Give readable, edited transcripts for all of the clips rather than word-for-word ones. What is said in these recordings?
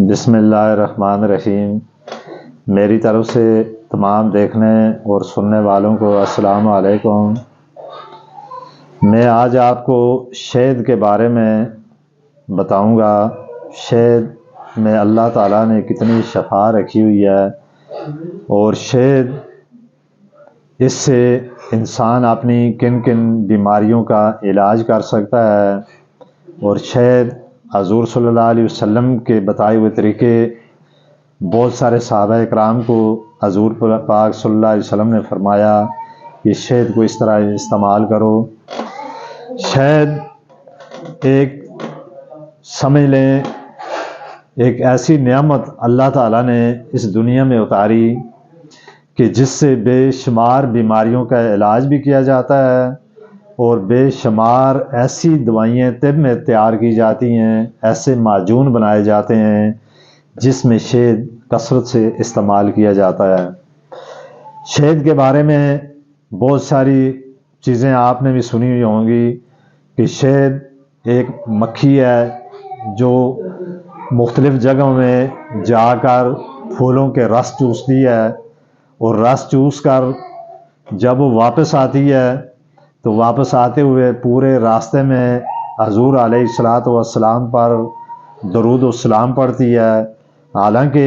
بسم اللہ الرحمن الرحیم۔ میری طرف سے تمام دیکھنے اور سننے والوں کو السلام علیکم۔ میں آج آپ کو شہد کے بارے میں بتاؤں گا۔ شہد میں اللہ تعالیٰ نے کتنی شفا رکھی ہوئی ہے، اور شہد اس سے انسان اپنی کن کن بیماریوں کا علاج کر سکتا ہے۔ اور شہد حضور صلی اللہ علیہ وسلم کے بتائے ہوئے طریقے بہت سارے صحابہ اکرام کو حضور پاک صلی اللہ علیہ وسلم نے فرمایا کہ شہد کو اس طرح استعمال کرو۔ شہد ایک سمجھ لیں ایک ایسی نعمت اللہ تعالیٰ نے اس دنیا میں اتاری کہ جس سے بے شمار بیماریوں کا علاج بھی کیا جاتا ہے، اور بے شمار ایسی دوائیں طب میں تیار کی جاتی ہیں، ایسے معجون بنائے جاتے ہیں جس میں شہد کثرت سے استعمال کیا جاتا ہے۔ شہد کے بارے میں بہت ساری چیزیں آپ نے بھی سنی ہوئی ہوں گی کہ شہد ایک مکھی ہے جو مختلف جگہوں میں جا کر پھولوں کے رس چوستی ہے، اور رس چوس کر جب وہ واپس آتی ہے تو واپس آتے ہوئے پورے راستے میں حضور علیہ الصلاۃ والسلام پر درود و سلام پڑھتی ہے۔ حالانکہ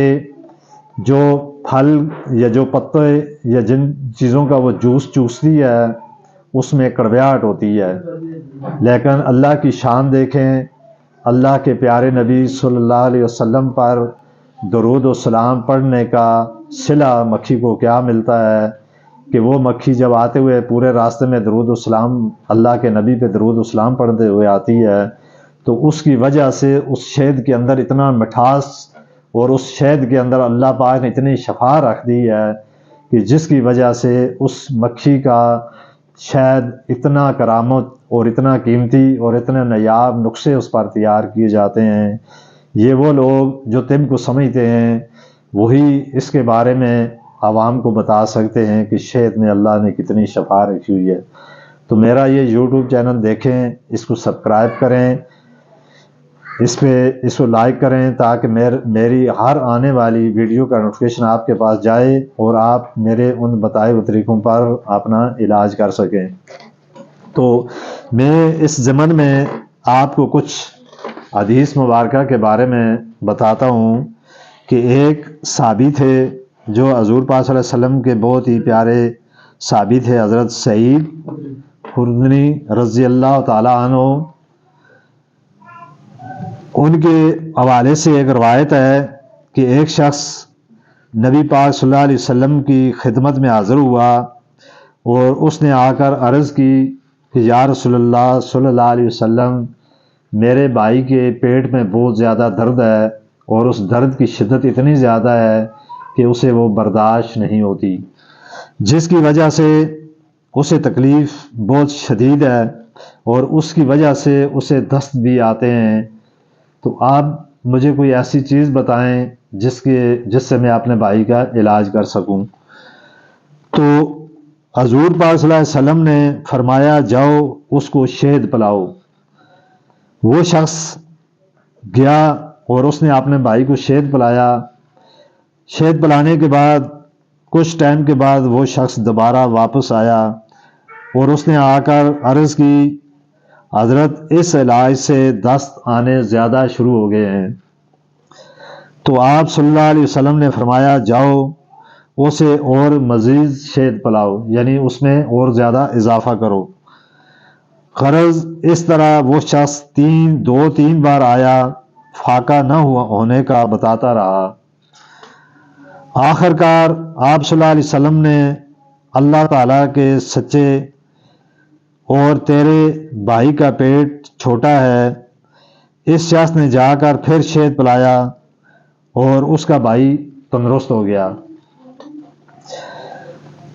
جو پھل یا جو پتے یا جن چیزوں کا وہ جوس چوستی ہے اس میں کڑویاہٹ ہوتی ہے، لیکن اللہ کی شان دیکھیں، اللہ کے پیارے نبی صلی اللہ علیہ وسلم پر درود و سلام پڑھنے کا صلہ مکھی کو کیا ملتا ہے کہ وہ مکھی جب آتے ہوئے پورے راستے میں درود و سلام اللہ کے نبی پہ درود و سلام پڑھتے ہوئے آتی ہے، تو اس کی وجہ سے اس شہد کے اندر اتنا مٹھاس اور اس شہد کے اندر اللہ پاک نے اتنی شفا رکھ دی ہے کہ جس کی وجہ سے اس مکھی کا شہد اتنا کرامت اور اتنا قیمتی اور اتنے نایاب نسخے اس پر تیار کیے جاتے ہیں۔ یہ وہ لوگ جو طب کو سمجھتے ہیں وہی اس کے بارے میں عوام کو بتا سکتے ہیں کہ شہد میں اللہ نے کتنی شفا رکھی ہوئی ہے۔ تو میرا یہ یوٹیوب چینل دیکھیں، اس کو سبسکرائب کریں، اس کو لائک کریں تاکہ میری ہر آنے والی ویڈیو کا نوٹیفیکیشن آپ کے پاس جائے اور آپ میرے ان بتائے ہوئے طریقوں پر اپنا علاج کر سکیں۔ تو میں اس ضمن میں آپ کو کچھ حدیث مبارکہ کے بارے میں بتاتا ہوں کہ ایک صحابی تھے جو حضور پاک صلی اللہ علیہ وسلم کے بہت ہی پیارے صحابی تھے، حضرت سعید خدری رضی اللہ تعالی عنہ۔ ان کے حوالے سے ایک روایت ہے کہ ایک شخص نبی پاک صلی اللہ علیہ وسلم کی خدمت میں حاضر ہوا اور اس نے آ کر عرض کی کہ یا رسول اللہ صلی اللہ علیہ وسلم، میرے بھائی کے پیٹ میں بہت زیادہ درد ہے، اور اس درد کی شدت اتنی زیادہ ہے کہ اسے وہ برداشت نہیں ہوتی، جس کی وجہ سے اسے تکلیف بہت شدید ہے، اور اس کی وجہ سے اسے دست بھی آتے ہیں۔ تو آپ مجھے کوئی ایسی چیز بتائیں جس سے میں اپنے بھائی کا علاج کر سکوں۔ تو حضور پاک صلی اللہ علیہ وسلم نے فرمایا جاؤ اس کو شہد پلاؤ۔ وہ شخص گیا اور اس نے اپنے بھائی کو شہد پلایا۔ شہد پلانے کے بعد کچھ ٹائم کے بعد وہ شخص دوبارہ واپس آیا اور اس نے آ کر عرض کی حضرت اس علاج سے دست آنے زیادہ شروع ہو گئے ہیں۔ تو آپ صلی اللہ علیہ وسلم نے فرمایا جاؤ اسے اور مزید شہد پلاؤ، یعنی اس میں اور زیادہ اضافہ کرو۔ غرض اس طرح وہ شخص دو تین بار آیا، فاقہ نہ ہونے کا بتاتا رہا۔ آخر کار آپ صلی اللہ علیہ وسلم نے اللہ تعالیٰ کے سچے اور تیرے بھائی کا پیٹ چھوٹا ہے، اس شخص نے جا کر پھر شہد پلایا اور اس کا بھائی تندرست ہو گیا۔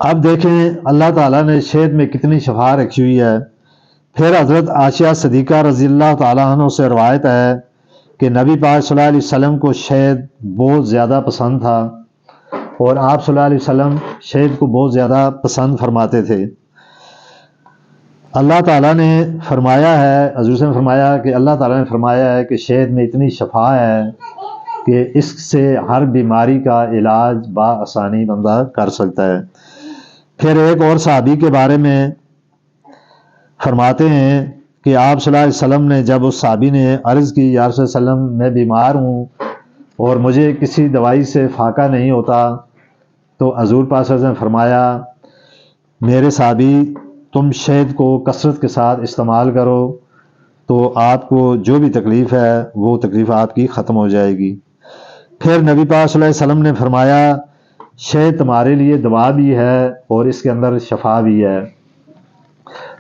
اب دیکھیں اللہ تعالیٰ نے شہد میں کتنی شفا رکھی ہوئی ہے۔ پھر حضرت عائشہ صدیقہ رضی اللہ تعالیٰ عنہ سے روایت ہے کہ نبی پاک صلی اللہ علیہ وسلم کو شہد بہت زیادہ پسند تھا، اور آپ صلی اللہ علیہ وسلم شہد کو بہت زیادہ پسند فرماتے تھے۔ اللہ تعالیٰ نے فرمایا ہے، حضور سے فرمایا کہ اللہ تعالیٰ نے فرمایا ہے کہ شہد میں اتنی شفا ہے کہ اس سے ہر بیماری کا علاج بآسانی بندہ کر سکتا ہے۔ پھر ایک اور صحابی کے بارے میں فرماتے ہیں کہ آپ صلی اللہ علیہ وسلم نے جب اس صحابی نے عرض کی یا رسول اللہ علیہ وسلم میں بیمار ہوں اور مجھے کسی دوائی سے فاقہ نہیں ہوتا، تو حضور پاک صلی اللہ علیہ وسلم نے فرمایا میرے صحابی تم شہد کو کثرت کے ساتھ استعمال کرو تو آپ کو جو بھی تکلیف ہے وہ تکلیف آپ کی ختم ہو جائے گی۔ پھر نبی پاک صلی اللہ علیہ وسلم نے فرمایا شہد تمہارے لیے دوا بھی ہے اور اس کے اندر شفا بھی ہے۔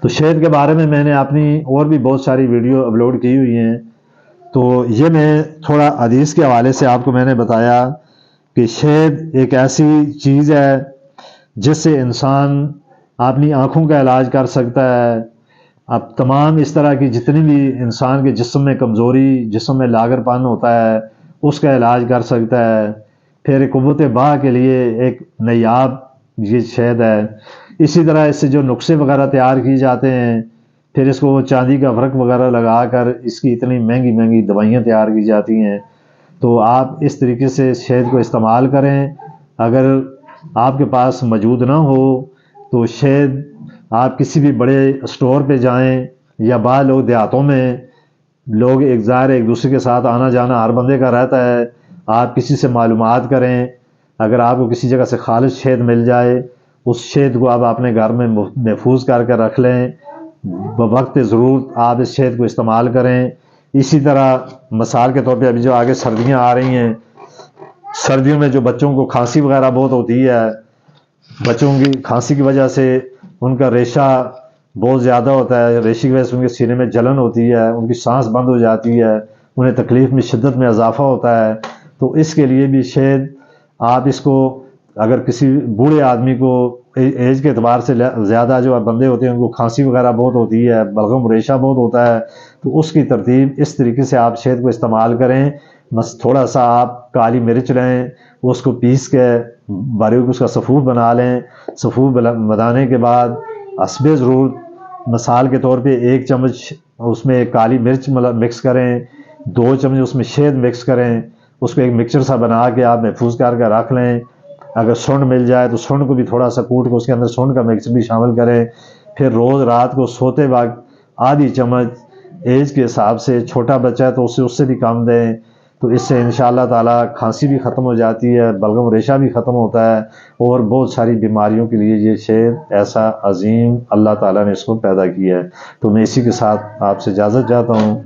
تو شہد کے بارے میں نے اپنی اور بھی بہت ساری ویڈیو اپلوڈ کی ہوئی ہیں، تو یہ میں تھوڑا حدیث کے حوالے سے آپ کو میں نے بتایا کہ شہد ایک ایسی چیز ہے جس سے انسان اپنی آنکھوں کا علاج کر سکتا ہے، اب تمام اس طرح کی جتنی بھی انسان کے جسم میں کمزوری، جسم میں لاغر پن ہوتا ہے اس کا علاج کر سکتا ہے۔ پھر قوت باہ کے لیے ایک نایاب یہ شہد ہے۔ اسی طرح اس سے جو نسخے وغیرہ تیار کیے جاتے ہیں، پھر اس کو چاندی کا فرق وغیرہ لگا کر اس کی اتنی مہنگی مہنگی دوائیاں تیار کی جاتی ہیں۔ تو آپ اس طریقے سے شہد کو استعمال کریں۔ اگر آپ کے پاس موجود نہ ہو تو شہد آپ کسی بھی بڑے اسٹور پہ جائیں، یا بعض لوگ دیہاتوں میں لوگ ایک دوسرے کے ساتھ آنا جانا ہر بندے کا رہتا ہے، آپ کسی سے معلومات کریں، اگر آپ کو کسی جگہ سے خالص شہد مل جائے اس شہد کو آپ اپنے گھر میں محفوظ کر کے رکھ لیں، بوقت ضرورت آپ اس شہد کو استعمال کریں۔ اسی طرح مثال کے طور پہ ابھی جو آگے سردیاں آ رہی ہیں، سردیوں میں جو بچوں کو کھانسی وغیرہ بہت ہوتی ہے، بچوں کی کھانسی کی وجہ سے ان کا ریشہ بہت زیادہ ہوتا ہے، ریشے کی وجہ سے ان کے سینے میں جلن ہوتی ہے، ان کی سانس بند ہو جاتی ہے، انہیں تکلیف میں شدت میں اضافہ ہوتا ہے۔ تو اس کے لیے بھی شہد آپ اس کو اگر کسی بوڑھے آدمی کو ایج کے اعتبار سے زیادہ جو بندے ہوتے ہیں ان کو کھانسی وغیرہ بہت ہوتی ہے، بلغم ریشہ بہت ہوتا ہے، تو اس کی ترتیب اس طریقے سے آپ شہد کو استعمال کریں۔ بس تھوڑا سا آپ کالی مرچ لیں، اس کو پیس کے باریک اس کا صفوف بنا لیں، صفوف بنانے کے بعد حسب ضرورت مثال کے طور پہ 1 چمچ اس میں کالی مرچ مکس کریں، 2 چمچ اس میں شہد مکس کریں، اس کو ایک مکسچر سا بنا کے آپ محفوظ کر کے رکھ لیں۔ اگر سونڈ مل جائے تو سونڈ کو بھی تھوڑا سا کوٹ کے اس کے اندر سونڈ کا مکسچر بھی شامل کریں۔ پھر روز رات کو سوتے وقت آدھی چمچ ایج کے حساب سے، چھوٹا بچہ ہے تو اس سے بھی کم دیں، تو اس سے انشاءاللہ تعالی کھانسی بھی ختم ہو جاتی ہے، بلغم ریشہ بھی ختم ہوتا ہے، اور بہت ساری بیماریوں کے لیے یہ شہد ایسا عظیم اللہ تعالیٰ نے اس کو پیدا کیا ہے۔ تو میں اسی کے ساتھ آپ سے اجازت چاہتا ہوں۔